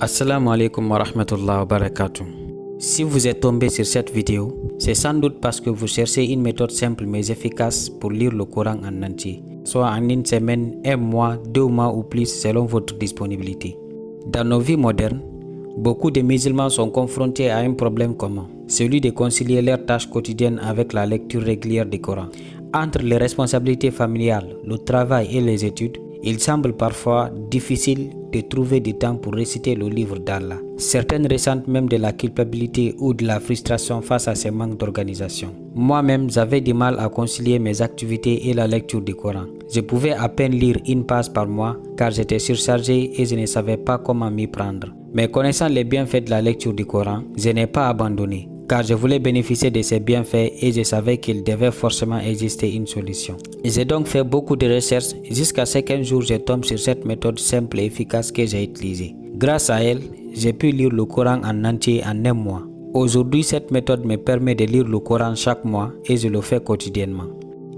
Assalamu alaikum wa rahmatullahi wa barakatuh. Si vous êtes tombé sur cette vidéo, c'est sans doute parce que vous cherchez une méthode simple mais efficace pour lire le Coran en entier, soit en une semaine, un mois, 2 mois ou plus selon votre disponibilité. Dans nos vies modernes, beaucoup de musulmans sont confrontés à un problème commun, celui de concilier leurs tâches quotidiennes avec la lecture régulière du Coran. Entre les responsabilités familiales, le travail et les études, il semble parfois difficile de trouver du temps pour réciter le livre d'Allah. Certaines ressentent même de la culpabilité ou de la frustration face à ces manques d'organisation. Moi-même, j'avais du mal à concilier mes activités et la lecture du Coran. Je pouvais à peine lire une page par mois car j'étais surchargé et je ne savais pas comment m'y prendre. Mais connaissant les bienfaits de la lecture du Coran, je n'ai pas abandonné, car je voulais bénéficier de ces bienfaits et je savais qu'il devait forcément exister une solution. J'ai donc fait beaucoup de recherches jusqu'à ce qu'un jour je tombe sur cette méthode simple et efficace que j'ai utilisée. Grâce à elle, j'ai pu lire le Coran en entier en un mois. Aujourd'hui, cette méthode me permet de lire le Coran chaque mois et je le fais quotidiennement.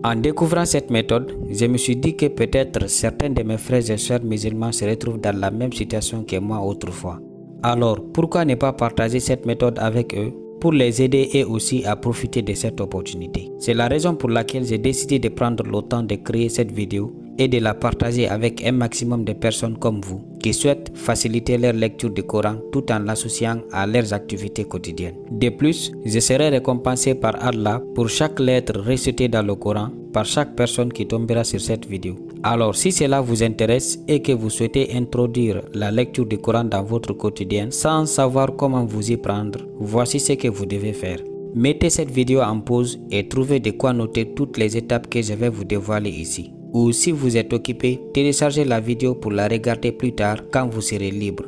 En découvrant cette méthode, je me suis dit que peut-être certains de mes frères et sœurs musulmans se retrouvent dans la même situation que moi autrefois. Alors, pourquoi ne pas partager cette méthode avec eux pour les aider et aussi à profiter de cette opportunité? C'est la raison pour laquelle j'ai décidé de prendre le temps de créer cette vidéo et de la partager avec un maximum de personnes comme vous qui souhaitent faciliter leur lecture du Coran tout en l'associant à leurs activités quotidiennes. De plus, je serai récompensé par Allah pour chaque lettre récitée dans le Coran par chaque personne qui tombera sur cette vidéo. Alors, si cela vous intéresse et que vous souhaitez introduire la lecture du Coran dans votre quotidien sans savoir comment vous y prendre, voici ce que vous devez faire. Mettez cette vidéo en pause et trouvez de quoi noter toutes les étapes que je vais vous dévoiler ici. Ou si vous êtes occupé, téléchargez la vidéo pour la regarder plus tard quand vous serez libre.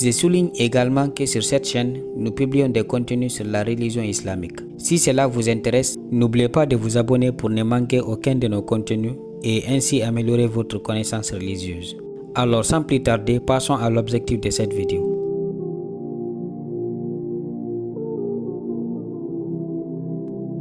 Je souligne également que sur cette chaîne, nous publions des contenus sur la religion islamique. Si cela vous intéresse, n'oubliez pas de vous abonner pour ne manquer aucun de nos contenus et ainsi améliorer votre connaissance religieuse. Alors sans plus tarder, passons à l'objectif de cette vidéo.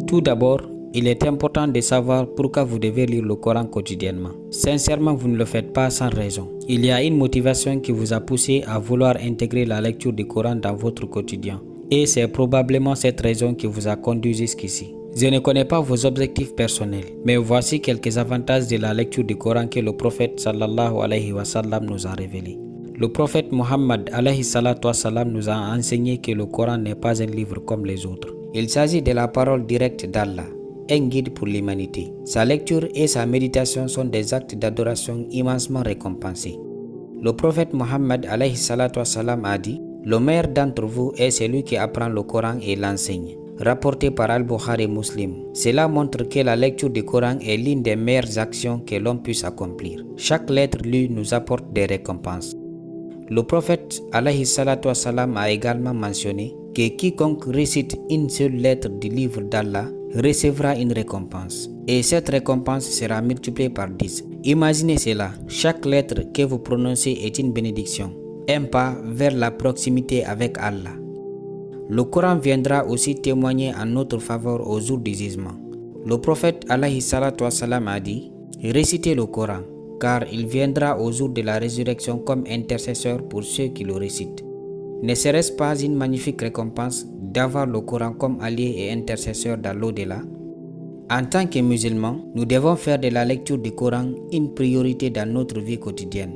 Tout d'abord, il est important de savoir pourquoi vous devez lire le Coran quotidiennement. Sincèrement, vous ne le faites pas sans raison. Il y a une motivation qui vous a poussé à vouloir intégrer la lecture du Coran dans votre quotidien. Et c'est probablement cette raison qui vous a conduit jusqu'ici. Je ne connais pas vos objectifs personnels, mais voici quelques avantages de la lecture du Coran que le prophète sallallahu alayhi wa sallam nous a révélés. Le prophète Muhammad alayhi salatu wa sallam nous a enseigné que le Coran n'est pas un livre comme les autres. Il s'agit de la parole directe d'Allah, un guide pour l'humanité. Sa lecture et sa méditation sont des actes d'adoration immensement récompensés. Le prophète Muhammad alayhi salatu wa sallam a dit: le meilleur d'entre vous est celui qui apprend le Coran et l'enseigne. Rapporté par Al-Bukhari Muslim. Cela montre que la lecture du Coran est l'une des meilleures actions que l'on puisse accomplir. Chaque lettre lue nous apporte des récompenses. Le prophète alayhi salatu wa sallam a également mentionné que quiconque récite une seule lettre du livre d'Allah recevra une récompense. Et cette récompense sera multipliée par 10. Imaginez cela, chaque lettre que vous prononcez est une bénédiction, un pas vers la proximité avec Allah. Le Coran viendra aussi témoigner en notre faveur au jour du jugement. Le prophète alayhi salatu wa salam a dit: récitez le Coran, car il viendra au jour de la résurrection comme intercesseur pour ceux qui le récitent. Ne serait-ce pas une magnifique récompense d'avoir le Coran comme allié et intercesseur dans l'au-delà? En tant que musulmans, nous devons faire de la lecture du Coran une priorité dans notre vie quotidienne.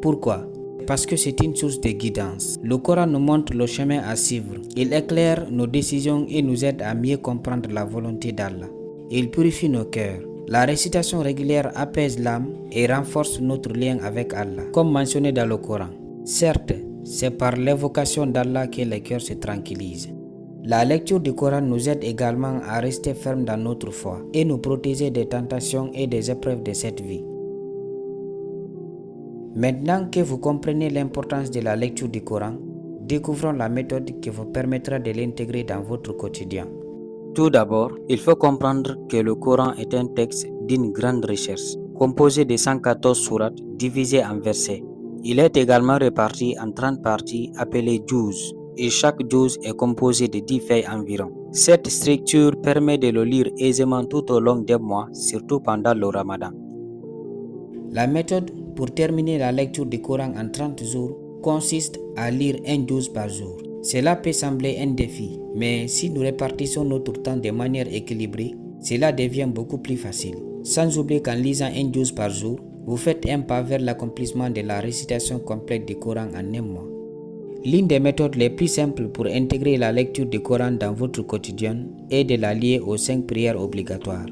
Pourquoi? Parce que c'est une source de guidance. Le Coran nous montre le chemin à suivre. Il éclaire nos décisions et nous aide à mieux comprendre la volonté d'Allah. Il purifie nos cœurs. La récitation régulière apaise l'âme et renforce notre lien avec Allah, comme mentionné dans le Coran. Certes, c'est par l'évocation d'Allah que les cœurs se tranquillisent. La lecture du Coran nous aide également à rester fermes dans notre foi et nous protéger des tentations et des épreuves de cette vie. Maintenant que vous comprenez l'importance de la lecture du Coran, découvrons la méthode qui vous permettra de l'intégrer dans votre quotidien. Tout d'abord, il faut comprendre que le Coran est un texte d'une grande richesse, composé de 114 sourates divisées en versets. Il est également réparti en 30 parties appelées juz, et chaque juz est composé de 10 feuilles environ. Cette structure permet de le lire aisément tout au long des mois, surtout pendant le Ramadan. La méthode pour terminer la lecture du Coran en 30 jours consiste à lire un juz par jour. Cela peut sembler un défi, mais si nous répartissons notre temps de manière équilibrée, cela devient beaucoup plus facile. Sans oublier qu'en lisant un juz par jour, vous faites un pas vers l'accomplissement de la récitation complète du Coran en un mois. L'une des méthodes les plus simples pour intégrer la lecture du Coran dans votre quotidien est de la lier aux 5 prières obligatoires.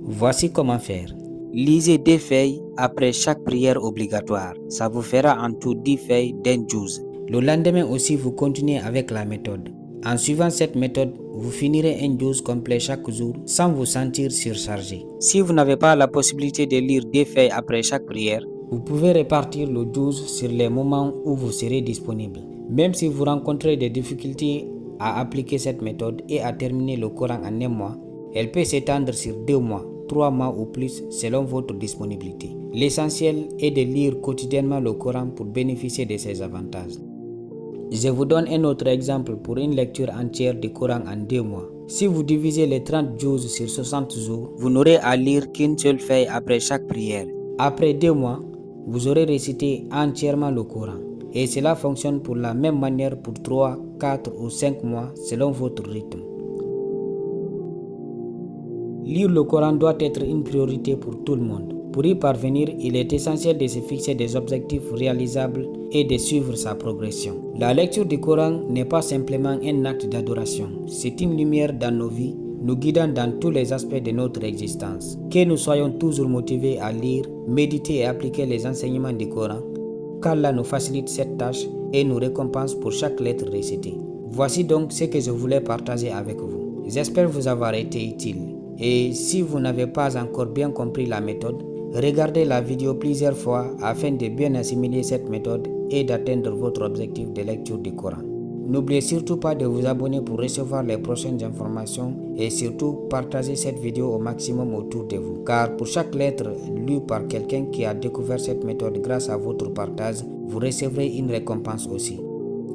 Voici comment faire. Lisez 2 feuilles après chaque prière obligatoire. Ça vous fera en tout 10 feuilles d'un juz. Le lendemain aussi, vous continuez avec la méthode. En suivant cette méthode, vous finirez un juz complet chaque jour sans vous sentir surchargé. Si vous n'avez pas la possibilité de lire 2 feuilles après chaque prière, vous pouvez répartir le juz sur les moments où vous serez disponible. Même si vous rencontrez des difficultés à appliquer cette méthode et à terminer le Coran en un mois, elle peut s'étendre sur 2 mois, 3 mois ou plus selon votre disponibilité. L'essentiel est de lire quotidiennement le Coran pour bénéficier de ses avantages. Je vous donne un autre exemple pour une lecture entière du Coran en 2 mois. Si vous divisez les 30 juz sur 60 jours, vous n'aurez à lire qu'une seule feuille après chaque prière. Après 2 mois, vous aurez récité entièrement le Coran. Et cela fonctionne pour la même manière pour 3, 4 ou 5 mois selon votre rythme. Lire le Coran doit être une priorité pour tout le monde. Pour y parvenir, il est essentiel de se fixer des objectifs réalisables et de suivre sa progression. La lecture du Coran n'est pas simplement un acte d'adoration, c'est une lumière dans nos vies, nous guidant dans tous les aspects de notre existence. Que nous soyons toujours motivés à lire, méditer et appliquer les enseignements du Coran, qu'Allah nous facilite cette tâche et nous récompense pour chaque lettre récitée. Voici donc ce que je voulais partager avec vous. J'espère vous avoir été utile. Et si vous n'avez pas encore bien compris la méthode, regardez la vidéo plusieurs fois afin de bien assimiler cette méthode et d'atteindre votre objectif de lecture du Coran. N'oubliez surtout pas de vous abonner pour recevoir les prochaines informations et surtout partagez cette vidéo au maximum autour de vous. Car pour chaque lettre lue par quelqu'un qui a découvert cette méthode grâce à votre partage, vous recevrez une récompense aussi.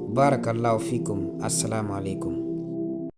Barakallahu fikum. Assalamu alaikum.